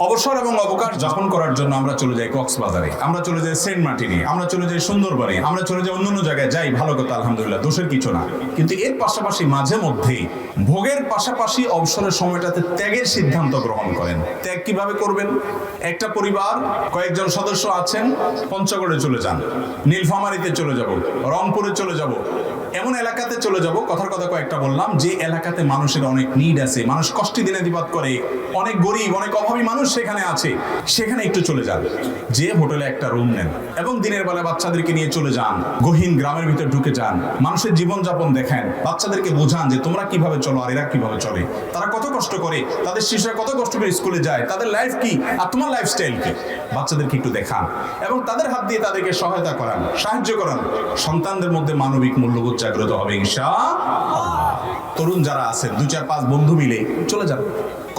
অবসর এবং অবকাশ যাপন করার জন্য আমরা চলে যাই কক্সবাজারে, আমরা চলে যাই সেন্ট মার্টিনে, আমরা চলে যাই সুন্দরবনে, আমরা চলে যাই অন্যান্য জায়গায়, যাই, ভালো কথা, আলহামদুলিল্লাহ, দোষের কিছু না। কিন্তু এর পাশাপাশি মাঝে মধ্যে ভোগের পাশাপাশি অবসরের সময়টাতে ত্যাগের সিদ্ধান্ত গ্রহণ করেন। ত্যাগ কিভাবে করবেন? একটা পরিবার কয়েকজন সদস্য আছেন, পঞ্চগড়ে চলে যান, নীলফামারীতে চলে যাব, রংপুরে চলে যাব, এমন এলাকাতে চলে যাব, কথার কথা কয়েকটা বললাম, যে এলাকাতে মানুষের অনেক নিড আছে, মানুষ কষ্টে দিনাতিপাত করে, অনেক গরিব, অনেক অভাবী মানুষ সেখানে আছে, সেখানে একটু চলে যান, যে হোটেলে একটা রুম নেন এবং দিনের বেলা বাচ্চাদেরকে নিয়ে চলে যান, গহীন গ্রামের ভিতর ঢুকে যান, মানুষের জীবনযাপন দেখেন, বাচ্চাদেরকে বোঝান যে তোমরা কিভাবে চলো আর এরা কিভাবে চলে, তারা কত কষ্ট করে, তাদের শিশুরা কত কষ্ট করে স্কুলে যায়, তাদের লাইফ কি আর তোমার লাইফস্টাইল কি, বাচ্চাদেরকে একটু দেখান এবং তাদের হাত দিয়ে তাদেরকে সহায়তা করান, সাহায্য করান। সন্তানদের মধ্যে মানবিক মূল্যবোধ জাগ্রত হবে ইনশাআল্লাহ। তরুণ যারা আছেন 2-4-5 বন্ধু মিলে চলে যান।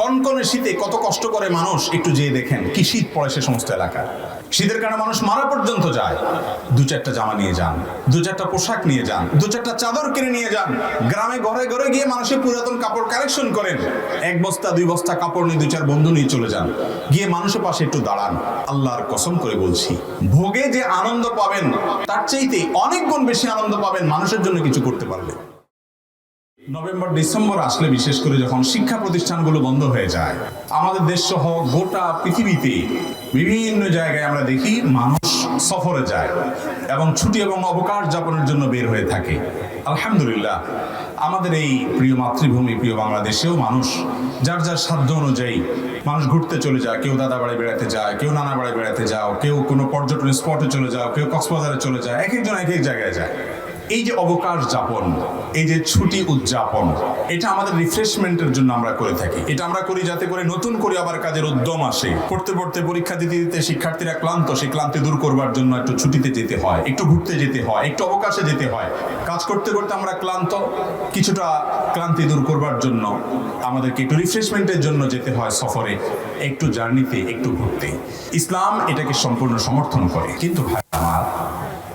কনকনে শীতে কত কষ্ট করে মানুষ, একটু যেয়ে দেখেন কি শীত পড়ে সে সমস্ত এলাকা। শীতের কারণে মানুষ মারা পর্যন্ত যায়। 2-4টা জামা নিয়ে যান, 2-4টা পোশাক নিয়ে যান, 2-4টা চাদর কিনে নিয়ে যান। গ্রামে ঘরে ঘরে গিয়ে মানুষের পুরাতন কাপড় কালেকশন করেন। 1 বস্তা 2 বস্তা কাপড় নিয়ে 2-4 বন্ধু নিয়ে চলে যান, গিয়ে মানুষের পাশে একটু দাঁড়ান। আল্লাহর কসম করে বলছি, ভোগে যে আনন্দ পাবেন তার চাইতে অনেক গুণ বেশি আনন্দ পাবেন মানুষের জন্য কিছু করতে পারলে। নভেম্বর ডিসেম্বর আসলে বিশেষ করে যখন শিক্ষা প্রতিষ্ঠানগুলো বন্ধ হয়ে যায়, আমাদের দেশ সহ গোটা পৃথিবীতে বিভিন্ন জায়গায় আমরা দেখি মানুষ সফরে যায় এবং ছুটি এবং অবকাশ যাপনের জন্য বের হয়ে থাকে। আলহামদুলিল্লাহ, আমাদের এই প্রিয় মাতৃভূমি, প্রিয় বাংলাদেশেও মানুষ যার যার সাধ্য অনুযায়ী মানুষ ঘুরতে চলে যায়। কেউ দাদা বাড়ি বেড়াতে যায়, কেউ নানা বাড়ি বেড়াতে যাও, কেউ কোনো পর্যটন স্পটে চলে যাও, কেউ কক্সবাজারে চলে যায়, এক একজন এক এক জায়গায় যায়। এই যে অবকাশ যাপন, এই যে ছুটি উদযাপন, এটা আমাদের রিফ্রেশমেন্টের জন্য আমরা করে থাকি। এটা আমরা করি যাতে করে নতুন করে আবার কাজের উদ্যম আসে। পড়তে পড়তে, পরীক্ষা দিতে দিতে শিক্ষার্থীরা ক্লান্ত, সেই ক্লান্তি দূর করবার জন্য একটু ছুটিতে যেতে হয়, একটু ঘুরতে যেতে হয়, একটু অবকাশে যেতে হয়। কাজ করতে করতে আমরা ক্লান্ত, কিছুটা ক্লান্তি দূর করবার জন্য আমাদেরকে একটু রিফ্রেশমেন্টের জন্য যেতে হয় সফরে, একটু জার্নিতে, একটু ঘুরতে। ইসলাম এটাকে সম্পূর্ণ সমর্থন করে। কিন্তু ভাই আমার,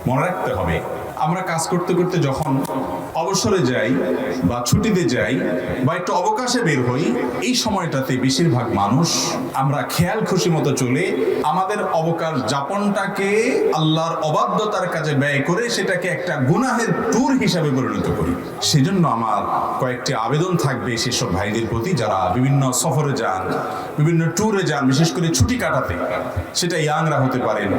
মনে রাখতে হবে, আমরা কাজ করতে করতে যখন অবসরে যাই বা ছুটিতে যাই বা একটু অবকাশে বের হই, এই সময়টাতে বেশিরভাগ মানুষ আমরা খেয়াল খুশি মতো চলে আমাদের অবকাশ যাপনটাকে আল্লাহর অবাধ্যতার কাজে ব্যয় করে সেটাকে একটা গুনাহের ট্যুর হিসাবে পরিণত করি। সেজন্য আমার কয়েকটি আবেদন থাকবে সেসব ভাইদের প্রতি যারা বিভিন্ন সফরে যান, বিভিন্ন ট্যুরে যান, বিশেষ করে ছুটি কাটাতে। সেটা ইয়াংরা হতে পারেন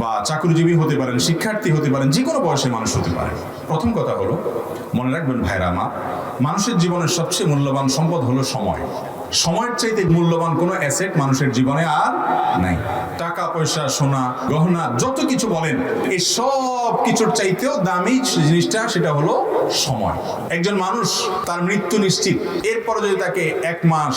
বা চাকরিজীবী হতে পারেন, শিক্ষার্থী হতে পারেন, যে কোনো বয়সের মানুষ হতে পারেন। প্রথম কথা হলো, মনে রাখবেন ভাইরা আমার, মানুষের জীবনের সবচেয়ে মূল্যবান সম্পদ হলো সময়। সময়ের চাইতে মূল্যবান কোনো অ্যাসেট মানুষের জীবনে আর নাই। টাকা পয়সা, সোনা গহনা, যত কিছু বলেন, এই সব কিছুর চাইতেও দামি জিনিসটা সেটা হলো সময়। একজন মানুষ তার মৃত্যু নিশ্চিত, এরপরে যদি তাকে 1 মাস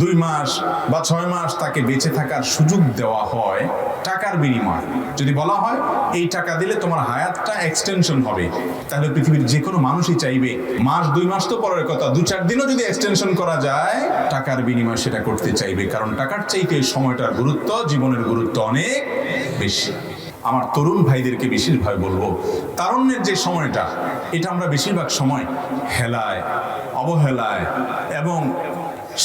2 মাস বা 6 মাস তাকে বেঁচে থাকার সুযোগ দেওয়া হয় টাকার বিনিময়, যদি বলা হয় এই টাকা দিলে তোমার হায়াতটা এক্সটেনশন হবে, তাহলে পৃথিবীর যে কোনো মানুষই চাইবে, মাস 2 মাস তো পরের কথা, 2-4 দিনও যদি এক্সটেনশন করা যায়, টাকার বিনিময় সেটা করতে চাইবে। কারণ টাকার চাইতে সময়টার গুরুত্ব, জীবনের গুরুত্ব অনেক বেশি। আমার তরুণ ভাইদেরকে বিশেষভাবে বলবো, তারুণ্যের যে সময়টা, এটা আমরা বেশিরভাগ সময় হেলায়, অবহেলায় এবং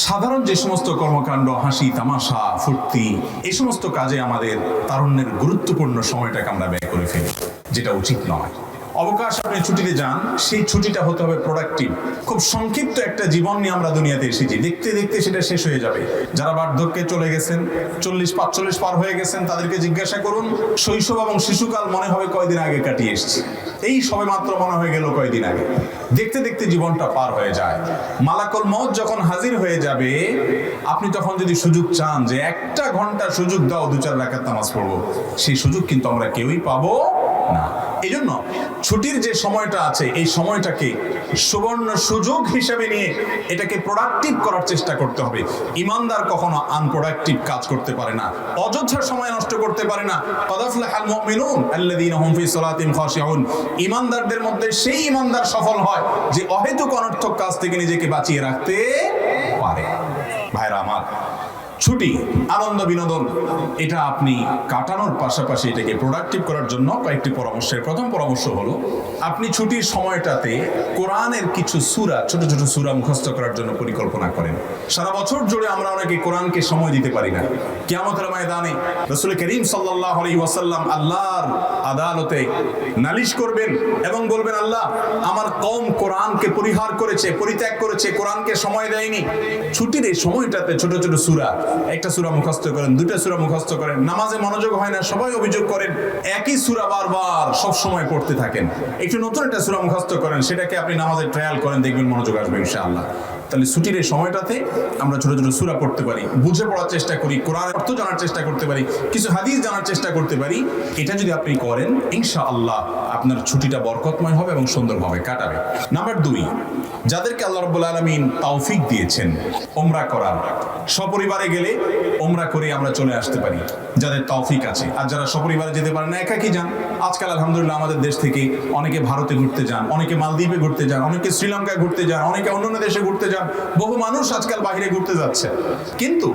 সাধারণ যে সমস্ত কর্মকাণ্ড, হাসি তামাশা, ফুর্তি, এই সমস্ত কাজে আমাদের তারুণ্যের গুরুত্বপূর্ণ সময়টাকে আমরা ব্যয় করে ফেলি, যেটা উচিত নয়। অবকাশ আপনি ছুটিতে যান, সেই ছুটিটা হতে হবে প্রোডাক্টিভ। খুব সংক্ষিপ্ত একটা জীবন নিয়ে আমরা দুনিয়াতে এসেছি, দেখতে দেখতে সেটা শেষ হয়ে যাবে। যারা বার্ধক্যে চলে গেছেন, 40-45 পার হয়ে গেছেন, তাদেরকে জিজ্ঞাসা করুন, শৈশব এবং শিশুকাল মনে হবে কয়দিন আগে কাটিয়ে এসেছি, এই সবে মাত্র মনে হয়ে গেল কয়দিন আগে। দেখতে দেখতে জীবনটা পার হয়ে যায়। মালাকুল মউত যখন হাজির হয়ে যাবে, আপনি তখন যদি সুযোগ চান যে 1 ঘন্টা সুযোগ দাও 2-4 রাকাত নামাজ পড়বো, সেই সুযোগ কিন্তু আমরা কেউই পাবো না। এই জন্য ছুটির যে সময়টা আছে, এই সময়টাকে সুবর্ণ সুযোগ হিসেবে নিয়ে এটাকে প্রোডাক্টিভ করার চেষ্টা করতে হবে। ইমানদার কখনো আনপ্রোডাক্টিভ কাজ করতে পারে না, অযথা সময় নষ্ট করতে পারে না। ক্বাদ আফলাহাল মুমিনুন আল্লাযীনা হুম ফি সালাতিহিম খাশিউন। ইমানদারদের মধ্যে সেই ইমানদার সফল হয় যে অহেতুক অনর্থক কাজ থেকে নিজেকে বাঁচিয়ে রাখতে পারে। ভাইরা আমার, ছুটি, আনন্দ, বিনোদন, এটা আপনি কাটানোর পাশাপাশি এটাকে প্রোডাক্টিভ করার জন্য কয়েকটি পরামর্শের প্রথম পরামর্শ হলো আপনি ছুটির সময়টাতে কোরআনের কিছু সূরা, ছোট ছোট সূরা মুখস্থ করার জন্য পরিকল্পনা করেন। সারা বছর জুড়ে আমরা অনেকে কোরআনকে সময় দিতে পারি না। কিয়ামতের ময়দানে রাসূল করিম সাল্লাল্লাহু আলাইহি ওয়াসাল্লাম আল্লাহর আদালতে নালিশ করবেন এবং বলবেন, আল্লাহ, আমার কওম কোরআনকে পরিহার করেছে, পরিত্যাগ করেছে, কোরআনকে সময় দেয়নি। ছুটির এই সময়টাতে ছোট ছোট সূরা, একটা সূরা মুখস্থ করেন, দুইটা সূরা মুখস্থ করেন, নামাজে মনোযোগ হয় না, সবাই অভিযোগ করেন, একই সূরা বারবার সব সময় পড়তে থাকেন। একটু নতুন একটা সূরা মুখস্থ করেন, সেটাকে আপনি নামাজে ট্রায়াল করেন, দেখবেন মনোযোগ আসবে ইনশাআল্লাহ। তাহলে ছুটির এই সময়টাতে আমরা ছোট ছোট সূরা পড়তে পারি, বুঝে পড়ার চেষ্টা করি, কোরআনের অর্থ জানার চেষ্টা করতে পারি, কিছু হাদিস জানার চেষ্টা করতে পারি। এটা যদি আপনি করেন ইনশাআল্লাহ আপনার ছুটিটা বরকতময় হবে এবং সুন্দরভাবে কাটাবে। নাম্বার 2, যাদেরকে আল্লাহ রাব্বুল আলামিন তৌফিক দিয়েছেন উমরা করার, সপরিবারে গেলে উমরা করে আমরা চলে আসতে পারি যাদের তৌফিক আছে। আর যারা সপরিবারে যেতে পারে না, একাকী যান। আজকাল আলহামদুলিল্লাহ আমাদের দেশ থেকে অনেকে ভারতে ঘুরতে যান, অনেকে মালদ্বীপে ঘুরতে যান, অনেকে শ্রীলঙ্কায় ঘুরতে যান, অনেকে অন্যান্য দেশে ঘুরতে যান। বহু মানুষ আজকাল বাইরে ঘুরতে যাচ্ছে। কিন্তু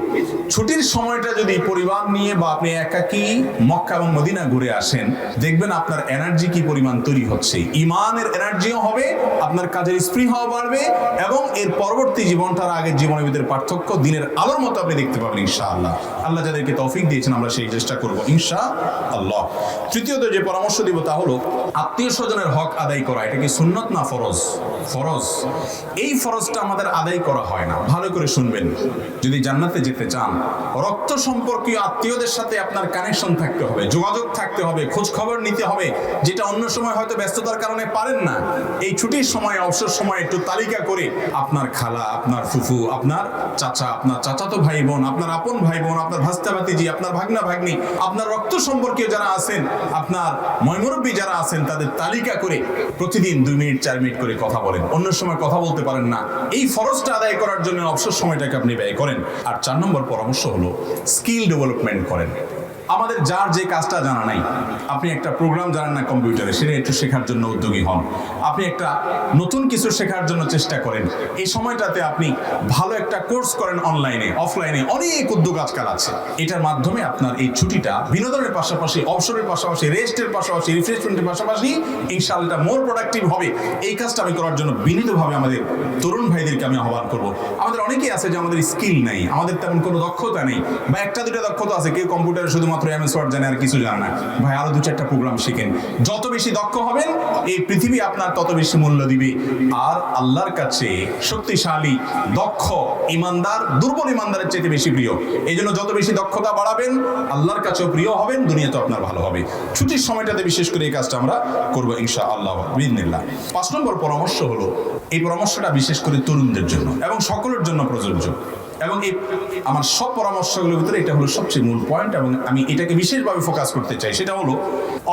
ছুটির সময়টা যদি পরিবার নিয়ে বা আপনি একাকী মক্কা এবং মদিনা ঘুরে আসেন, দেখবেন আপনার এনার্জি কি পরিমাণ তৈরি হচ্ছে। ইমানের এনার্জিও হবে, আপনার কাজের স্পৃহাও বাড়বে এবং এর পরবর্তী জীবনটার আগের জীবনের ভিতরে পার্থক্য দিনের আলোর মতো আপনি দেখতে পাবেন ইনশাআল্লাহ। আল্লাহ যাদেরকে তৌফিক দিয়েছেন আমরা সেই চেষ্টা করব ইনশাআল্লাহ। তৃতীয়ত যে পরামর্শ দিব তা হলো আত্মীয় স্বজনের হক আদায় করা। এটা কি সুন্নত না ফরজ? ফরজ। এই ফরজটা আমাদের আদায় করা হয় না। ভালো করে শুনবেন, যদি জান্নাতে যেতে চান রক্ত সম্পর্কীয় আত্মীয়দের সাথে আপনার কানেকশন থাকতে হবে, যোগাযোগ থাকতে হবে, খোঁজ খবর নিতে হবে, যেটা অন্য সময় হয়তো ব্যস্ততার কারণে পারেন না। এই ছুটির সময়, অবসর সময় একটু তালিকা করে আপনার খালা, আপনার ফুফু, আপনার চাচা, আপনার চাচাতো ভাই বোন, আপনার আপন ভাই বোন, আপনার ভাস্তা ভাতিজি, আপনার ভাগনা ভাগ্নি, আপনার রক্ত সম্পর্কীয় যারা আছেন, আপনার ময়মুরব্বী যারা আছেন, তাদের তালিকা করে প্রতিদিন 2 মিনিট 4 মিনিট করে কথা বলেন। অন্য সময় কথা বলতে পারেন না, এই ফরজটা আদায় করার জন্য অবসর সময়টাকে আপনি ব্যয় করেন। আর 4 নম্বর পরামর্শ হলো স্কিল ডেভেলপমেন্ট করেন। আমাদের যার যে কাজটা জানা নাই, আপনি একটা প্রোগ্রাম জানেন না কম্পিউটারে, সেটা একটু শেখার জন্য উদ্যোগী হন। আপনি একটা নতুন কিছু শেখার জন্য চেষ্টা করেন। এই সময়টাতে আপনি ভালো একটা কোর্স করেন, অনলাইনে, অফলাইনে অনেক উদ্যোগ আজকাল আছে। এটার মাধ্যমে আপনার এই ছুটিটা বিনোদনের পাশাপাশি, অবসরের পাশাপাশি, রেস্টের পাশাপাশি, রিফ্রেশমেন্টের পাশাপাশি ইনশাআল্লাহ মোর প্রোডাক্টিভ হবে। এই কাজটা আমি করার জন্য বিনীতভাবে আমাদের তরুণ ভাইদেরকে আমি আহ্বান করব। আমাদের অনেকেই আছে যে আমাদের স্কিল নেই, আমাদের তেমন কোনো দক্ষতা নেই, বা একটা দুটা দক্ষতা আছে, কেউ কম্পিউটারে শুধুমাত্র MS ওয়ার্ড জানে আর কিছু জানে না। ভাই, আরো 2-4টা প্রোগ্রাম শিখেন। যত বেশি দক্ষ হবেন এই পৃথিবী আপনার তত বেশি মূল্য দিবে। আর আল্লাহর কাছে শক্তিশালী, দক্ষ ইমানদার দুর্বল ইমানদারের চাইতে বেশি প্রিয়। এই জন্য যত বেশি দক্ষতা বাড়াবেন আল্লাহর কাছেও প্রিয় হবেন, দুনিয়াতে আপনার ভালো হবে। ছুটির সময়টাতে বিশেষ করে এই কাজটা আমরা করবো ইনশাআল্লাহ বিইذনিল্লাহ। 5 নম্বর পরামর্শ হলো, এই পরামর্শটা বিশেষ করে তরুণদের জন্য এবং সকলের জন্য প্রযোজ্য। এবং এই আমার সব পরামর্শগুলোর ভিতরে এটা হলো সবচেয়ে মূল পয়েন্ট এবং আমি এটাকে বিশেষভাবে ফোকাস করতে চাই। সেটা হলো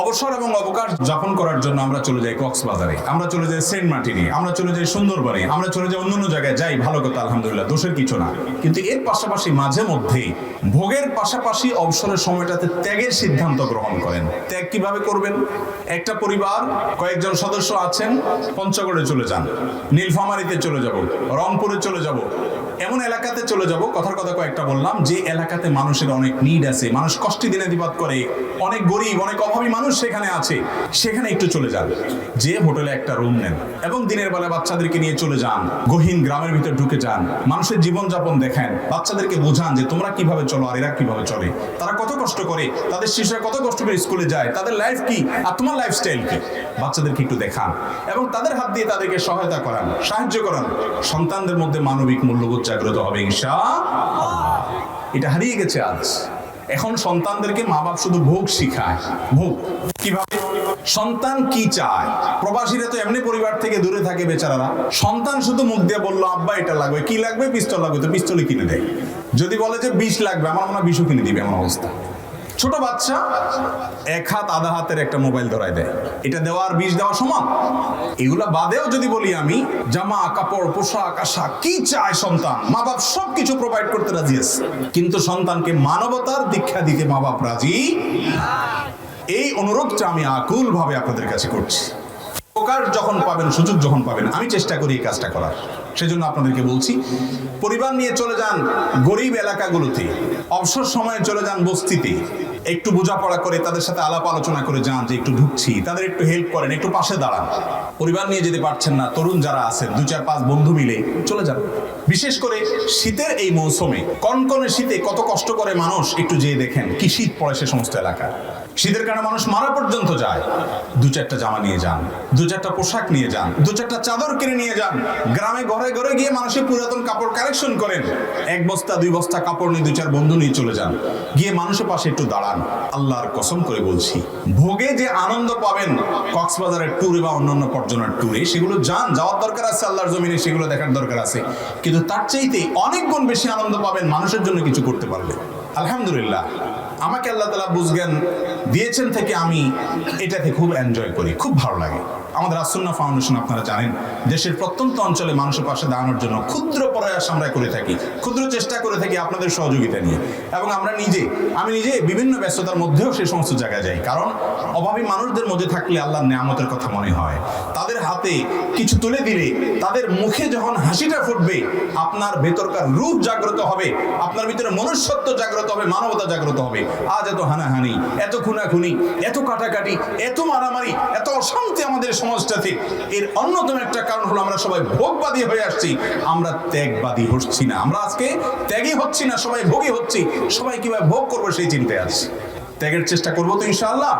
অবসর এবং অবকাশ যাপন করার জন্য আমরা চলে যাই কক্সবাজারে, আমরা চলে যাই সেন্ট মার্টিনে, আমরা চলে যাই সুন্দরবনে, আমরা চলে যাই অন্যান্য জায়গায়, যাই, ভালো কথা, আলহামদুলিল্লাহ, দোষের কিছু না। কিন্তু এর পাশাপাশি মাঝে মধ্যে ভোগের পাশাপাশি অবসরের সময়টাতে ত্যাগের সিদ্ধান্ত গ্রহণ করেন। ত্যাগ কিভাবে করবেন? একটা পরিবার কয়েকজন সদস্য আছেন, পঞ্চগড়ে চলে যান, নীলফামারীতে চলে যাব, রংপুরে চলে যাব, এমন এলাকাতে চলে যাব, কথার কথা কয়েকটা বললাম, যে এলাকাতে মানুষের অনেক নিড আছে, মানুষ কষ্টে দিনে দিবাদ করে, অনেক গরিব, অনেক অভাবী মানুষ সেখানে আছে, সেখানে একটু চলে যান, যে হোটেলে একটা রুম নেন এবং দিনের বেলা বাচ্চাদেরকে নিয়ে চলে যান, গহীন গ্রামের ভিতর ঢুকে যান, মানুষের জীবনযাপন দেখেন, বাচ্চাদেরকে বোঝান যে তোমরা কিভাবে চলো আর এরা কিভাবে চলে, তারা কত কষ্ট করে, তাদের শিশুরা কত কষ্ট করে স্কুলে যায়, তাদের লাইফ কি আর তোমার লাইফস্টাইল কি, বাচ্চাদেরকে একটু দেখান এবং তাদের হাত দিয়ে তাদেরকে সহায়তা করান, সাহায্য করান। সন্তানদের মধ্যে মানবিক মূল্যবোধ জাগ্রত হবে ইনশাআল্লাহ। এটা হারিয়ে গেছে আজ। এখন সন্তানদেরকে মা বাপ শুধু ভোগ শিখায়। ভোগ কিভাবে? সন্তান কি চায়? প্রবাসীরা তো এমনি পরিবার থেকে দূরে থাকে বেচারারা। সন্তান শুধু মুখ দিয়ে বললো আব্বা এটা লাগবে, কি লাগবে? পিস্তল লাগবে, তো পিস্তলই কিনে দেয়। যদি বলে যে 20 লাগবে, আমার মনে হয় 20ও কিনে দিবে, এমন অবস্থা। ছোট বাচ্চা 1 হাত আধা হাতের একটা মোবাইল ধরায় দেয়, এটা দেওয়া আর 20 দেওয়া সমান। এগুলা বাদেও যদি বলি আমি, জামা কাপড় পোশাক আশাক কি চায় সন্তান, মা বাপ সবকিছু প্রোভাইড করতে রাজি আছে, কিন্তু সন্তানকে মানবতার দীক্ষা দিতে মা বাপ রাজি। এই অনুরোধটা আমি আকুল ভাবে আপনাদের কাছে করছি। উপকার যখন পাবেন, সুযোগ যখন পাবেন, আমি চেষ্টা করি এই কাজটা করার। সেজন্য আপনাদেরকে বলছি, পরিবার নিয়ে চলে যান গরিব এলাকাগুলোতে, অবসর সময়ে চলে যান বস্তিতে, একটু বোঝাপড়া করে তাদের সাথে আলাপ আলোচনা করে যান যে একটু ঢুকছি, তাদের একটু হেল্প করেন, একটু পাশে দাঁড়ান। পরিবার নিয়ে যেতে পারছেন না, তরুণ যারা আছেন 2-4-5 বন্ধু মিলে চলে যান। বিশেষ করে শীতের এই মৌসুমে, কনকনে শীতে কত কষ্ট করে মানুষ, একটু যেয়ে দেখেন কি শীত পড়ে সে সমস্ত এলাকায়। শীতের কারণে মানুষ মারা পর্যন্ত যায়। 2-4টা জামা নিয়ে যান, 2-4টা পোশাক নিয়ে যান, 2-4টা চাদর কিনে নিয়ে যান। গ্রামে ঘরে ঘরে গিয়ে মানুষের পুরাতন কাপড় কালেকশন করেন। 1 বস্তা 2 বস্তা কাপড় নিয়ে 2-4 বন্ধু নিয়ে চলে যান, গিয়ে মানুষের পাশে একটু দাঁড়ান। আল্লাহর কসম করে বলছি, ভোগে যে আনন্দ পাবেন কক্সবাজারের ট্যুরে বা অন্যান্য পর্যটন ট্যুরে, সেগুলো যাওয়ার দরকার আছে, আল্লাহর জমিনে সেগুলো দেখার দরকার আছে। কিন্তু তার চাইতে অনেক গুণ বেশি আনন্দ পাবেন মানুষের জন্য কিছু করতে পারলে। আলহামদুলিল্লাহ, আমাকে আল্লাহ তাআলা বুঝজ্ঞান দিয়েছেন থেকে আমি এটাকে খুব এনজয় করি, খুব ভালো লাগে। আমাদের আসুন্নাহ ফাউন্ডেশন আপনারা জানেন দেশের প্রত্যন্ত অঞ্চলে মানুষের পাশে দাঁড়ানোর জন্য ক্ষুদ্র প্রয়াস আমরা করে থাকি, ক্ষুদ্র চেষ্টা করে থাকি আপনাদের সহযোগিতা নিয়ে। এবং আমি নিজে বিভিন্ন ব্যস্ততার মধ্যেও সেই সমস্ত জায়গায় যাই, কারণ অভাবী মানুষদের মধ্যে থাকলে আল্লাহর নিয়ামতের কথা মনে হয়। তাদের হাতে কিছু তুলে দিলে, তাদের মুখে যখন হাসিটা ফুটবে, আপনার ভেতরকার রূপ জাগ্রত হবে, আপনার ভিতরে মনুষ্যত্ব জাগ্রত হবে, মানবতা জাগ্রত হবে। আজ এত হানাহানি, এত খুনাখুনি, এত কাটাকাটি, এত মারামারি, এত অশান্তি আমাদের সমাজটাতে, এর অন্যতম একটা কারণ হলো আমরা সবাই ভোগবাদী হয়ে আসছি, আমরা ত্যাগবাদী হচ্ছি না। আমরা আজকে ত্যাগী হচ্ছি না, সবাই ভোগী হচ্ছি। সবাই কিভাবে ভোগ করবো সেই চিন্তায় আছি। ত্যাগের চেষ্টা করবো তো ইনশাআল্লাহ।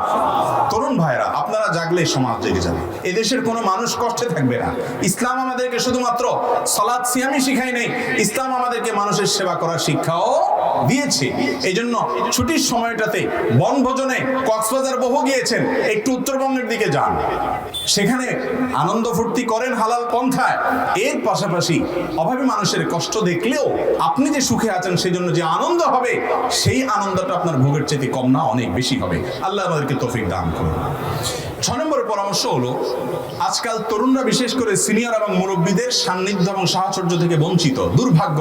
তরুণ ভাইরা, আপনারা জাগলে সমাজ জেগে যাবে, এদেশের কোনো মানুষ কষ্টে থাকবে না। ইসলাম আমাদেরকে শুধুমাত্র সালাত সিয়ামই শিখায় নেই, ইসলাম আমাদেরকে মানুষের সেবা করার শিক্ষাও দিয়েছে। এই জন্য ছুটির সময়টাতে বনভোজনে কক্সবাজার বহু গিয়েছেন, একটু উত্তরবঙ্গের দিকে যান, সেখানে আনন্দ ফুর্তি করেন হালাল পন্থায়। এর পাশাপাশি অভাবী মানুষের কষ্ট দেখলেও আপনি যে সুখে আছেন সেজন্য যে আনন্দ হবে, সেই আনন্দটা আপনার ভোগের চাইতে কম না, অনেক বেশি হবে। আল্লাহ আমাদেরকে তৌফিক দান করুন। 6 নম্বরের পরামর্শ হলো, আজকাল তরুণরা বিশেষ করে সিনিয়র এবং মুরব্বীদের সান্নিধ্য এবং সাহচর্য থেকে বঞ্চিত। দুর্ভাগ্য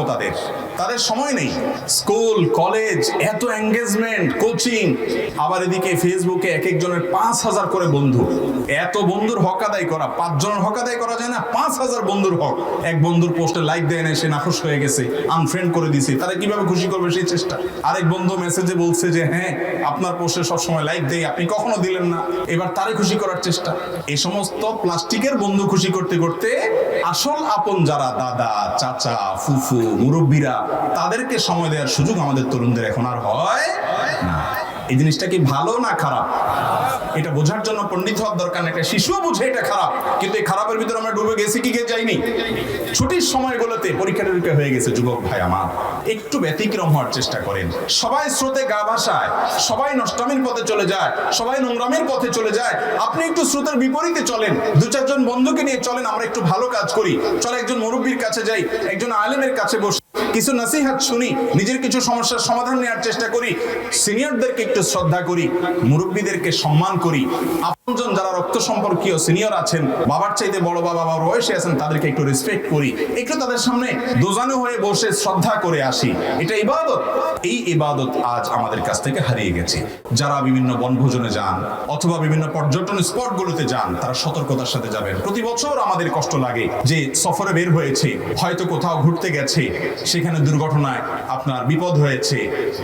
তাদের সময় নেই। স্কুল কলেজ, এত এঙ্গেজমেন্ট, কোচিং, আবার এদিকে ফেসবুকে এক একজনের 5000 করে বন্ধু। এত বন্ধুর হক আদায় করা, 5 জনের হক আদায় করা যায় না, 5000 বন্ধুর হক। এক বন্ধুর পোস্টে লাইক দেয় না, সে নাখুশ হয়ে গেছে, আনফ্রেন্ড করে দিছে। তারা কিভাবে খুশি করবে সেই চেষ্টা। আরেক বন্ধু মেসেজে বলছে যে হ্যাঁ আপনার পোস্টে সবসময় লাইক দেই, আপনি কখনো দিলেন না, এবার তারে খুশি করার চেষ্টা। এই সমস্ত প্লাস্টিকের বন্ধু খুশি করতে করতে আসল আপন যারা দাদা, চাচা, ফুফু, মুরব্বীরা, তাদেরকে সময় দেওয়ার সুযোগ আমাদের তরুণদের এখন আর হয় না। এই জিনিসটা কি ভালো না খারাপ? এটা বোঝার জন্য পণ্ডিত হওয়ার দরকার নেই। একটা শিশুও বুঝে এটা খারাপ, কিন্তু এই খারাপের ভিতরে আমরা ডুবে গেছি কি যাইনি? ছুটির সময়গুলোতে পরীক্ষা টরীক্ষা হয়ে গেছে, যুবক ভাই আমার একটু ব্যতিক্রম হওয়ার চেষ্টা করেন। সবাই স্রোতে গা ভাসায়, সবাই নষ্টামির পথে চলে যায়, সবাই নোংরামির পথে চলে যায়। আপনি একটু স্রোতের বিপরীতে চলেন, 2-4 জন বন্ধুকে নিয়ে চলেন, আমরা একটু ভালো কাজ করি। চলে একজন মুরব্বীর কাছে যাই, একজন আলেমের কাছে বসে কিছু নসিহত শুনি, নিজের কিছু সমস্যার সমাধান নেওয়ার চেষ্টা করি, সিনিয়রদেরকে একটু শ্রদ্ধা করি, মুরব্বীদেরকে সম্মান করি। আপনজন যারা রক্ত সম্পর্কীয় সিনিয়র আছেন, বাবার চাইতে বড় বাবা বয়সে আছেন, তাদেরকে একটু রেসপেক্ট করি, একটু তাদের সামনে দোজানো হয়ে বসে শ্রদ্ধা করে আসি। এটা ইবাদত। এই ইবাদত আজ আমাদের কাছ থেকে হারিয়ে গেছে। যারা বিভিন্ন বনভোজনে যান অথবা বিভিন্ন পর্যটন স্পটগুলোতে যান, তারা সতর্কতার সাথে যাবেন। প্রতি বছর আমাদের কষ্ট লাগে যে সফরে বের হয়েছে, হয়তো কোথাও ঘুরতে গেছে, সেখানে দুর্ঘটনায় আপনার বিপদ হয়েছে,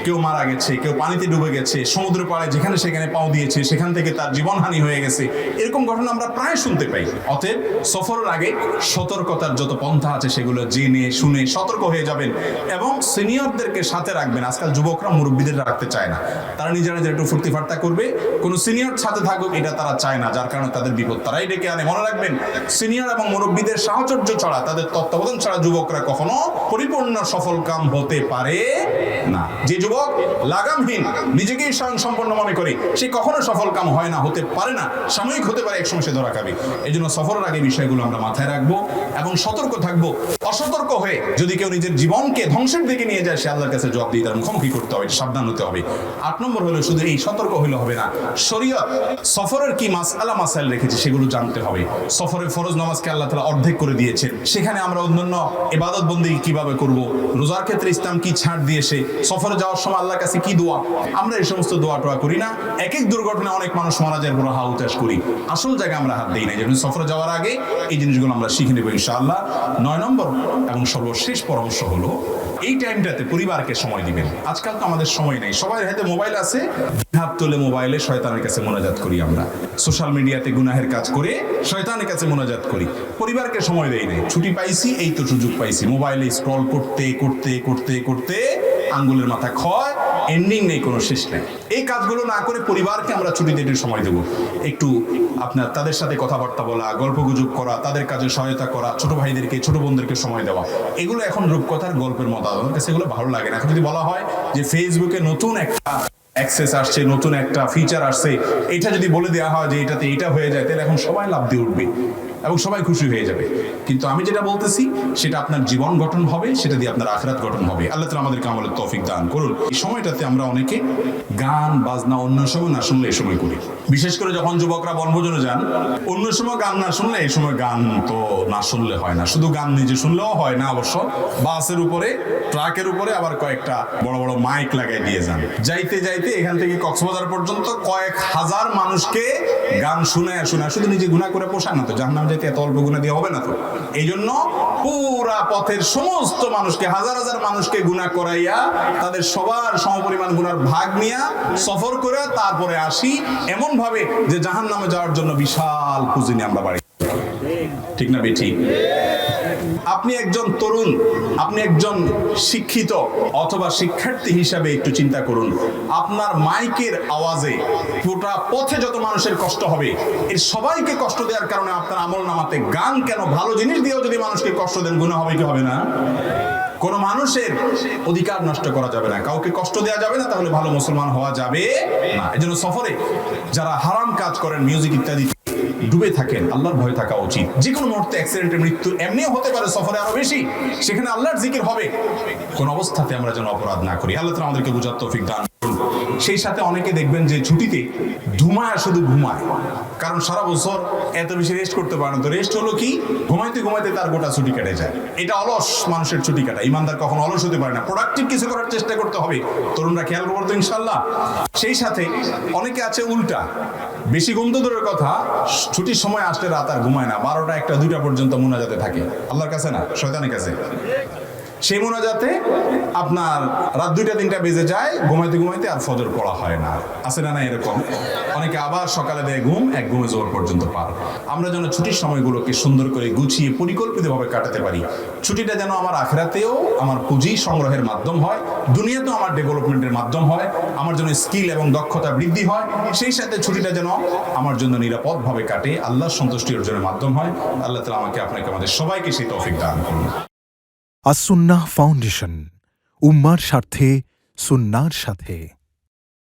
কেউ মারা গেছে, কেউ পানিতে ডুবে গেছে, সমুদ্র পাড়ে যেখানে সেখানে পাও দিয়েছে, সেখান থেকে তার জীবনহানি হয়ে গেছে। এরকম ঘটনা আমরা প্রায় শুনতে পাই। অতএব সফরের আগে সতর্কতার যত পন্থা আছে সেগুলো জেনে শুনে সতর্ক হয়ে যাবেন এবং সিনিয়রদেরকে সাথে রাখবেন। আজকাল যুবকরা মুরব্বীদের রাখতে চায় না, তারা নিজেরা একটু ফুর্তি ফার্তা করবে, কোনো সিনিয়র সাথে থাকুক এটা তারা চায় না, যার কারণে তাদের বিপদ তারাই ডেকে আনে। মনে রাখবেন, সিনিয়র এবং মুরব্বীদের সাহচর্য ছাড়া, তাদের তত্ত্বাবধান ছাড়া যুবকরা কখনো পরিপূর্ণ সফল কাম হতে পারে না। যে যুবক লাগামহীন, নিজেকেই স্বয়ংসম্পন্ন মনে করে, সে কখনো সফল কাম হয় না, হতে পারে না। সাময়িক হতে পারে, একসময় সে ধরা খাবে। এই জন্য সফরের আগে বিষয়গুলো আমরা মাথায় রাখবো এবং সতর্ক থাকবো। অসতর্ক হয়ে যদি কেউ নিজের জীবনকে ধ্বংসের দিকে নিয়ে যায়, সে আল্লাহর কাছে জবাব দিয়ে তার মুখোমুখি করতে হবে, সাবধান হতে হবে। 8 নম্বর হলো, শুধু এই সতর্ক হইলে হবে না, শরীয়ত সফরের কি মাসআলা মাসাইল রেখেছে সেগুলো জানতে হবে। সফরের ফরজ নামাজকে আল্লাহ তাআলা অর্ধেক করে দিয়েছেন, সেখানে আমরা অন্যান্য ইবাদত বন্দেগী কিভাবে করব, রোজার ক্ষেত্রে ইসলাম কি ছাড় দিয়েছে, সফরে যাওয়ার সময় আল্লাহর কাছে কি দোয়া। আমরা এই সমস্ত দোয়া টোয়া করি না। এক এক দুর্ঘটনায় অনেক মানুষ মারা যায়, বড় হা উতাস করি, আসল জায়গায় আমরা হাত দিই না। যেমন সফরে যাওয়ার আগে এই জিনিসগুলো আমরা শিখে নেব ইনশাআল্লাহ। 9 নম্বর এবং সর্বশেষ পরামর্শ হলো এই টাইমটাতে পরিবারকে সময় দিবেন। আজকাল তো আমাদের সময় নেই, সবার হাতে মোবাইল আছে, হাত তুলে মোবাইলে শয়তানের কাছে মোনাজাত করি, আমরা সোশ্যাল মিডিয়াতে গুনাহের কাজ করে শয়তানের কাছে মোনাজাত করি, পরিবারকে সময় দেই নাই। ছুটি পাইছি, এই তো সুযোগ পাইছি, মোবাইলে স্ক্রল করতে করতে করতে করতে আঙ্গুলের মাথা ক্ষয়, এন্ডিং নেই, কোনো শেষ নেই। এই কাজগুলো না করে পরিবারকে আমরা ছুটিতে একটু সময় দেবো, একটু আপনার তাদের সাথে কথাবার্তা বলা, গল্প গুজব করা, তাদের কাজে সহায়তা করা, ছোট ভাইদেরকে ছোট বোনদেরকে সময় দেওয়া। এগুলো এখন রূপকথার গল্পের মতো, আমার কাছে এগুলো ভালো লাগে না। এখন যদি বলা হয় যে ফেসবুকে নতুন একটা অ্যাক্সেস আসছে, নতুন একটা ফিচার আসছে, এটা যদি বলে দেওয়া হয় যে এটাতে এটা হয়ে যায়, তাহলে এখন সবাই লাভ দিয়ে উঠবে এবং সবাই খুশি হয়ে যাবে। কিন্তু আমি যেটা বলতেছি সেটা আপনার জীবন গঠন হবে, সেটা দিয়ে আপনার আখিরাত গঠন হবে। আল্লাহ তাআলা আমাদেরকে আমলের তৌফিক দান করুন। এই সময়টাতে আমরা অনেকে গান বাজনা অন্য সময় না শুনলে এই সময় করি, বিশেষ করে যখন যুবকরা বনভোজনে যান, অন্য সময় গান না শুনলে এই সময় গান তো না শুনলে হয় না। শুধু গান নিজে শুনলেও হয় না অবশ্য, বাসের উপরে ট্রাকের উপরে আবার কয়েকটা বড় বড় মাইক লাগাই দিয়ে যান। যাইতে যাইতে এখান থেকে কক্সবাজার পর্যন্ত কয়েক হাজার মানুষকে গান শুনে শুধু নিজে গুনাহ করে পোষায় না তো, জাহান্নামে যেতে এত অল্প গুনাহ দিয়ে হবে না তো। এই জন্য পুরা পথের সমস্ত মানুষকে, হাজার হাজার মানুষকে গুনাহ করাইয়া তাদের সবার সমপরিমাণ গুনার ভাগ নিয়া সফর করে তারপরে আসি এমন ভাবে যে জাহান্নামে যাওয়ার জন্য বিশাল পুঁজি নিয়ে আমরা বাড়ি। ঠিক না বেঠি? আপনি একজন তরুণ, আপনি একজন শিক্ষিত অথবা শিক্ষার্থী হিসাবে একটু চিন্তা করুন, আপনার মাইকের আওয়াজে গোটা পথে যত মানুষের কষ্ট হবে, এর সবাইকে কষ্ট দেওয়ার কারণে আপনার আমল নামাতে গান কেন, ভালো জিনিস দিয়েও যদি মানুষকে কষ্ট দেন গুনাহ হবে কি হবে না? কোন মানুষের অধিকার নষ্ট করা যাবে না, কাউকে কষ্ট দেওয়া যাবে না, তাহলে ভালো মুসলমান হওয়া যাবে না। এই জন্য সফরে যারা হারাম কাজ করেন, মিউজিক ইত্যাদি ডুবে থাকেন, আল্লাহর ভয় থাকা উচিত। যে কোনো মুহূর্তে অ্যাক্সিডেন্টে মৃত্যু এমনিও হতে পারে, সফরে আরো বেশি, সেখানে আল্লাহর জিকির হবে। কোন অবস্থাতে আমরা যেন অপরাধ না করি। আল্লাহ তাআলা আমাদেরকে বুঝার তৌফিক দান করুন। সেই সাথে অনেকে দেখবেন যে ছুটিতে শুধু ঘুমায়, কারণ সারা বছর এত বেশি রেস্ট করতে পারে না। তো রেস্ট হলো কি, ঘুমাইতে ঘুমাইতে তার গোটা ছুটি কেটে যায়। এটা অলস মানুষের ছুটি কাটা। ইমানদার কখনো অলস হতে পারে না, প্রোডাক্টিভ কিছু করার চেষ্টা করতে হবে। তরুণরা খেয়াল করবো তো ইনশাল্লাহ। সেই সাথে অনেকে আছে উল্টা, বেশি ঘুম তো দূরের কথা, ছুটির সময় আসলে রাত আর ঘুমায় না, 12টা 1টা 2টা পর্যন্ত মুনাজাতে থাকে, আল্লাহর কাছে না শয়তানের কাছে। সেই মোনাজাতে আপনার রাত 2টা 3টা বেজে যায়, ঘুমাইতে ঘুমাইতে আর ফজর পড়া হয় না। আছে না এরকম? অনেকে আবার সকালে দেয় ঘুম, এক ঘুমে জোহর পর্যন্ত পার। আমরা যেন ছুটির সময়গুলোকে সুন্দর করে গুছিয়ে পরিকল্পিতভাবে কাটাতে পারি। ছুটিটা যেন আমার আখিরাতেও আমার পুঁজি সংগ্রহের মাধ্যম হয়, দুনিয়াতেও আমার ডেভেলপমেন্টের মাধ্যম হয়, আমার জন্য স্কিল এবং দক্ষতা বৃদ্ধি হয়। সেই সাথে ছুটিটা যেন আমার জন্য নিরাপদভাবে কাটে, আল্লাহর সন্তুষ্টি অর্জনের মাধ্যম হয়। আল্লাহ তাআলা আমাকে আপনাকে আমাদের সবাইকে সেই তৌফিক দান করুন। আস-সুন্নাহ ফাউন্ডেশন, উম্মার স্বার্থে সুন্নাহর সাথে।